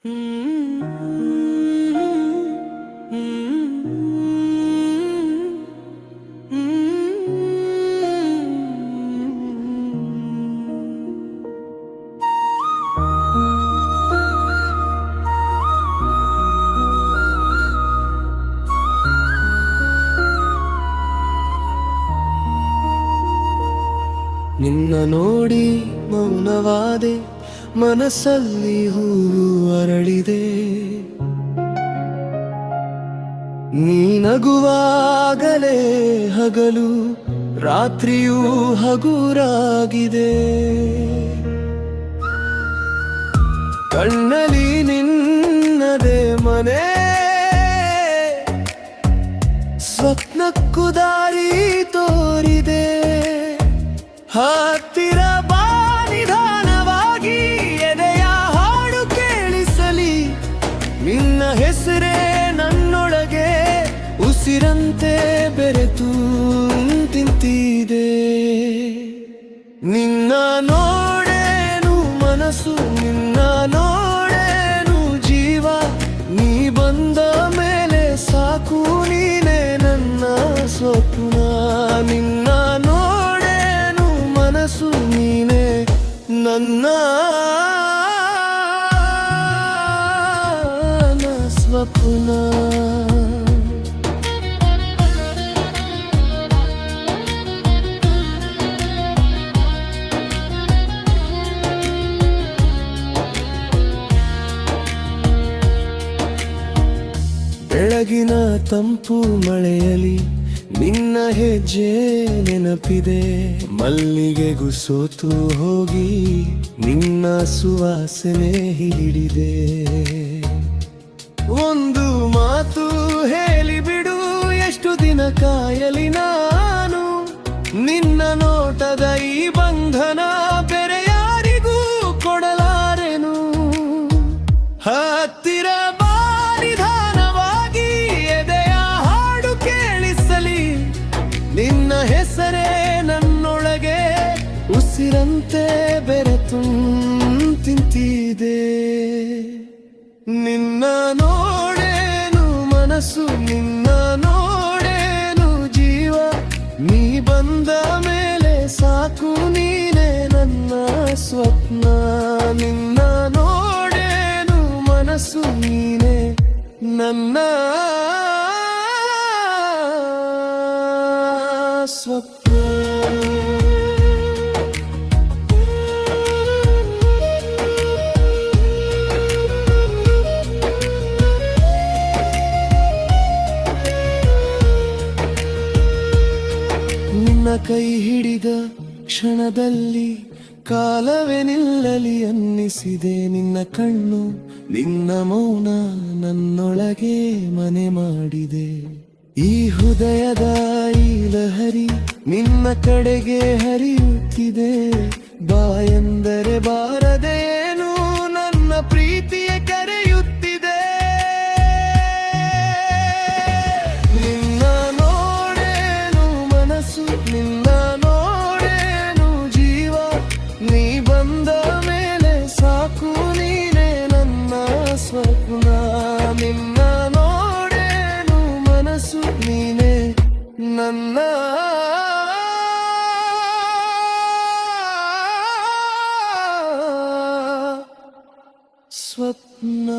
ನಿನ್ನ ನೋಡಿ ಮೌನವಾದೆ, ಮನಸ್ಸಲ್ಲಿ ಹೂವು ಅರಳಿದೆ. ನೀ ನಗುವಾಗಲೇ ಹಗಲು, ರಾತ್ರಿಯೂ ಹಗುರಾಗಿದೆ. ಕಣ್ಣಲ್ಲಿ ನಿನ್ನದೇ ಮನೆ, ಸ್ವಪ್ನಕ್ಕೂ ದಾರಿ ತೋರಿದೆ. ಹತ್ತಿರ ಬಾ ನಿಧಾನವಾಗಿ, ಎದೆಯ ಹಾಡು ಕೇಳಿಸಲಿ. ನಿನ್ನ ಹೆಸರೇ ನನ್ನೊಳಗೆ ಉಸಿರಂತೆ ಬೆರೆತು ತಿಂತಿದೆ. ನಿನ್ನ ನೋಡೇನು ಮನಸ್ಸು, ನಿನ್ನ ನೋಡೇನು ಜೀವ. ನೀ ಬಂದ ಮೇಲೆ ಸಾಕು, ನೀನೇ ನನ್ನ ಸ್ವಪ್ನ. ನಿನ್ನ ನೋಡೇನು ಮನಸ್ಸು, ನೀನೇ ನನ್ನ ಸ್ವಪ್ನ. ಬೆಳಗಿನ ತಂಪು ಮಳೆಯಲಿ ನಿನ್ನ ಹೆಜ್ಜೆ ನೆನಪಿದೆ. ಮಲ್ಲಿಗೆಗೂ ಸೋತು ಹೋಗಿ ನಿನ್ನ ಸುವಾಸನೆ ಹಿಡಿದೆ. ಒಂದು ಮಾತು ಹೇಳಿಬಿಡು, ಎಷ್ಟು ದಿನ ಕಾಯಲಿ ನಾನು. ನಿನ್ನ ನೋಟದ ಈ ಬಂಧನ ಬೇರೆ ಯಾರಿಗೂ ಕೊಡಲಾರೆನು. ಹತ್ತಿರ ಬಾ ನಿಧಾನವಾಗಿ, ಎದೆಯ ಹಾಡು ಕೇಳಿಸಲಿ. ನಿನ್ನ ಹೆಸರೇ ನನ್ನೊಳಗೆ ಉಸಿರಂತೆ ಬೆರೆತು ತಿಂತಿದೆ. ನಿನ್ನ ನೋಡೇನು ಮನಸ್ಸು, ನಿನ್ನ ನೋಡೇನು ಜೀವ. ನೀ ಬಂದ ಮೇಲೆ ಸಾಕು, ನೀನೇ ನನ್ನ ಸ್ವಪ್ನ. ನಿನ್ನ ನೋಡೇನು ಮನಸ್ಸು, ನೀನೇ ನನ್ನ ಸ್ವಪ್ನ. ನಿನ್ನ ಕೈ ಹಿಡಿದ ಕ್ಷಣದಲ್ಲಿ ಕಾಲವೇ ನಿಲ್ಲಲಿ ಅನ್ನಿಸಿದೆ. ನಿನ್ನ ಕಣ್ಣು, ನಿನ್ನ ಮೌನ ನನ್ನೊಳಗೆ ಮನೆ ಮಾಡಿದೆ. ಈ ಹೃದಯದ ಈ ಲಹರಿ ನಿನ್ನ ಕಡೆಗೆ ಹರಿಯುತ್ತಿದೆ. ಬಾ ಎಂದರೆ ಬಾರದೆ ಏನು, ನನ್ನ ಪ್ರೀತಿಯ ಕರೆಯುತ್ತಿದೆ. ನಿನ್ನ ನೋಡೇನು ಮನಸ್ಸು, ನಿನ್ನ ನೋಡೇನು ಜೀವ. ನೀ ಬಂದ ಮೇಲೆ ಸಾಕು, ನೀನೇ ನನ್ನ ಸ್ವಪ್ನ. ನಿನ್ನ ನೋಡೇನು ಮನಸ್ಸು, ನೀನೇ ನನ್ನ ಸ್ವಪ್ನ.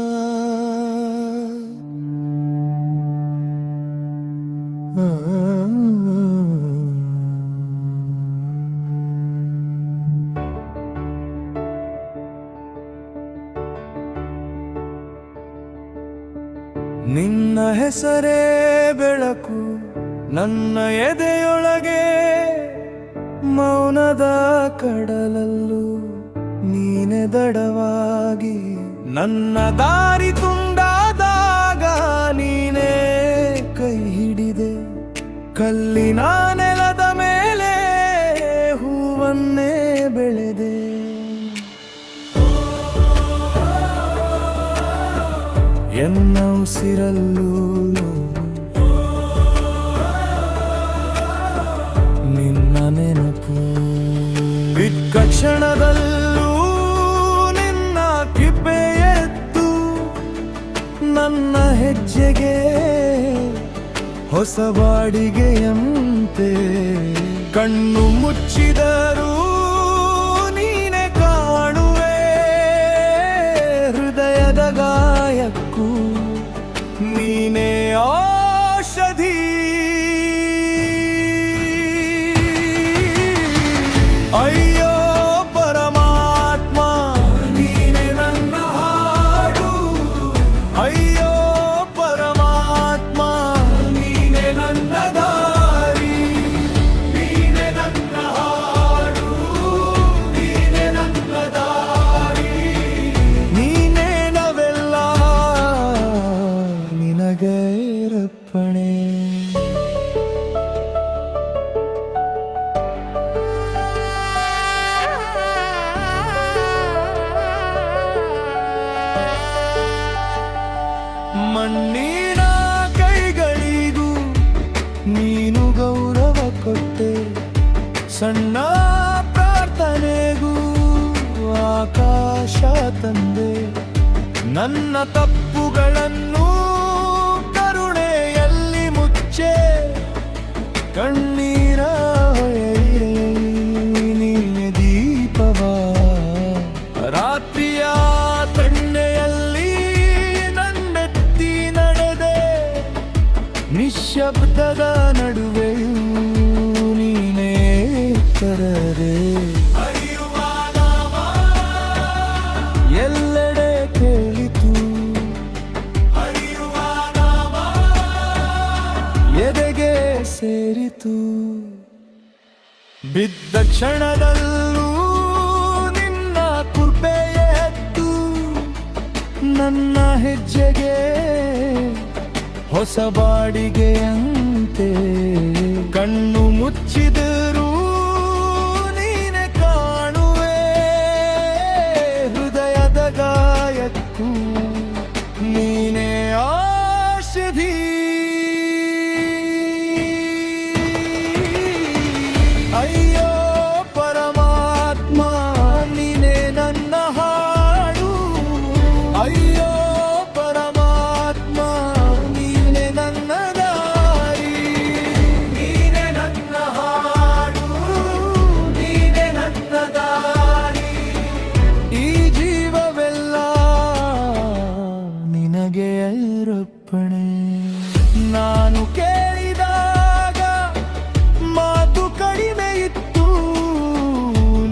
ನಿನ್ನ ಹೆಸರೇ ಬೆಳಕು ನನ್ನ ಎದೆಯೊಳಗೆ. ಮೌನದ ಕಡಲಲ್ಲೂ ನೀನೆ ದಡವಾಗಿ. ನನ್ನ ದಾರಿ ತುಂಡಾದಾಗ ನೀನೇ ಕೈ ಹಿಡಿದೆ. ಕಲ್ಲಿನ ನೆಲದ ಮೇಲೆ ಹೂವನ್ನೇ ಬೆಳೆದೆ. ಎನ್ನ ಉಸಿರಲ್ಲೂ ನಿನ್ನ ನೆನಪು. ಬಿಟ್ಟ ಕ್ಷಣದಲ್ಲೂ ನಿನ್ನ ಕಿಬ್ಬೆ ಎತ್ತು ನನ್ನ ಹೆಜ್ಜೆಗೆ ಹೊಸ ಬಾಡಿಗೆಯಂತೆ. ಕಣ್ಣು ಮುಚ್ಚಿದರೂ ನೀನೆ ಕಾಣುವೆ, ಹೃದಯದ ಗಾಯಕ್ಕೂ ನೀನೇ ಔಷಧಿ. ಅಯ್ಯೋ ಪರಮಾತ್ಮ, ನೀನೆ ನನ್ನ ಹಾಡು. ಅಯ್ಯೋ ಪರಮಾತ್ಮ, ನೀನೆ ನನ್ನ ದಾರಿ. ನೀನೆ ನನ್ನ ಹಾಡು, ನೀನೆ ನನ್ನ ದಾರಿ. ನೀನೇ ನಾವೆಲ್ಲ ನಿನಗೆ ಅರ್ಪಣೆ. ಮಣ್ಣಿನ ಕೈಗಳಿಗೂ ನೀನು ಗೌರವ ಕೊಟ್ಟೆ, ಸಣ್ಣ ಪ್ರಾರ್ಥನೆಗೂ ಆಕಾಶ ತಂದೆ. ನನ್ನ ತಪ್ಪುಗಳನ್ನು ಕರುಣೆಯಲ್ಲಿ ಮುಚ್ಚೆ, ಕಣ್ಣೀರ ಹೊಳೆಯಿರೆ ನೀನೆ ದೀಪವ. ರಾತ್ರಿಯ ತಣ್ಣೆಯಲ್ಲಿ ನನ್ನೆತ್ತಿ ನಡೆದೆ, ನಿಶ್ಶಬ್ದದ ನಡುವೆಯೂ ನೀನೇ ಕರೆದೆ. ಎಲ್ಲೆಡೆ ಕೇಳಿತು ಎದೆಗೆ ಸೇರಿತು. ಬಿದ್ದ ಕ್ಷಣದಲ್ಲೂ ನಿನ್ನ ಕೃಪೆಯೇ ಎತ್ತು, ನನ್ನ ಹೆಜ್ಜೆಗೆ ಹೊಸ ಬಾಡಿಗೆಯಂತೆ. ಕಣ್ಣು ಮುಚ್ಚಿದರೂ ನೀನೆ ಕಾಣುವೆ, ಹೃದಯದ ಗಾಯಕ್ಕೂ ನೀನೆ ಔಷಧಿ. ಅಯ್ಯೋ ಪರಮಾತ್ಮ, ನೀನೆ ನನ್ನ ಹಾಡು. ಅಯ್ಯೋ ಪರಮಾತ್ಮ, ನೀನೆ ನನ್ನ ದಾರಿ. ನೀನೆ ನನ್ನ ಹಾಡು, ನೀನೆ ನನ್ನ ದಾರಿ. ಈ ಜೀವವೆಲ್ಲ ನಿನಗೆ ಅರ್ಪಣೆ. ನಾನು ಕೇಳಿದಾಗ ಮಾತು ಕಡಿಮೆ ಇತ್ತು,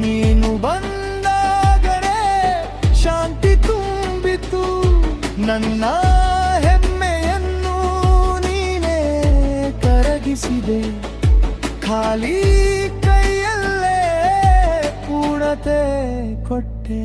ನೀನು ಬಂದಾಗಲೇ ಶಾಂತಿ ತುಂಬಿತು. ನನ್ನ ಹೆಮ್ಮೆಯನ್ನು ನೀನೇ ಕರಗಿಸಿದೆ, ಖಾಲಿ ಕೈಯಲ್ಲೇ ಪೂರ್ಣತೆ ಕೊಟ್ಟೆ.